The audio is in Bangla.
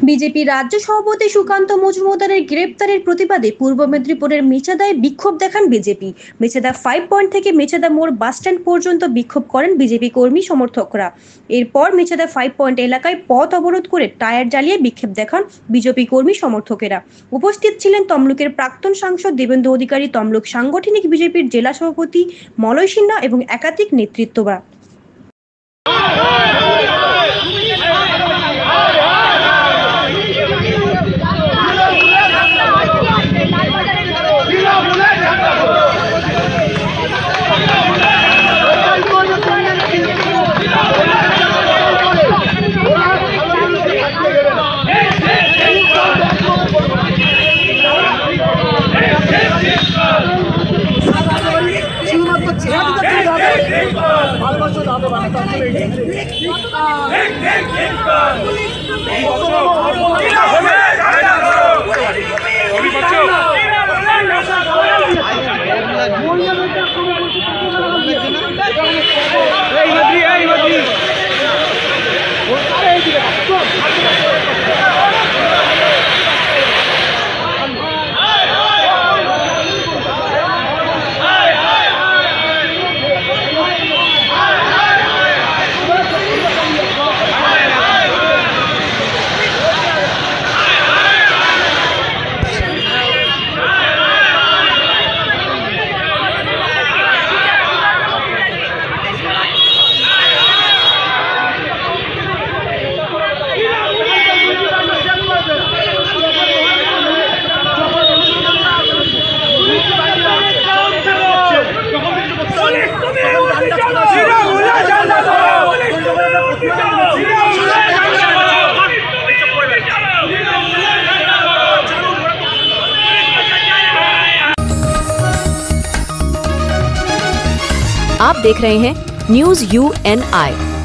বিজেপি রাজ্য সভাপতি সুকান্ত মজুমদারের গ্রেপ্তারের প্রতিবাদে পূর্ব মেদিনীপুরের মেচেদায় বিক্ষোভ দেখান বিজেপি। মেচেদা 5 পয়েন্ট থেকে মেচেদা মোড় বাসস্ট্যান্ড পর্যন্ত বিক্ষোভ করেন বিজেপি কর্মী সমর্থকরা। এরপর মেচেদা 5 পয়েন্ট এলাকায় পথ অবরোধ করে টায়ার জ্বালিয়ে বিক্ষোভ দেখান বিজেপি কর্মী সমর্থকেরা। উপস্থিত ছিলেন তমলুকের প্রাক্তন সাংসদ দেবেন্দ্র অধিকারী, তমলুক সাংগঠনিক বিজেপির জেলা সভাপতি মলয় সিনহা এবং একাধিক নেতৃত্বরা। आप देख रहे हैं न्यूज़ UNI।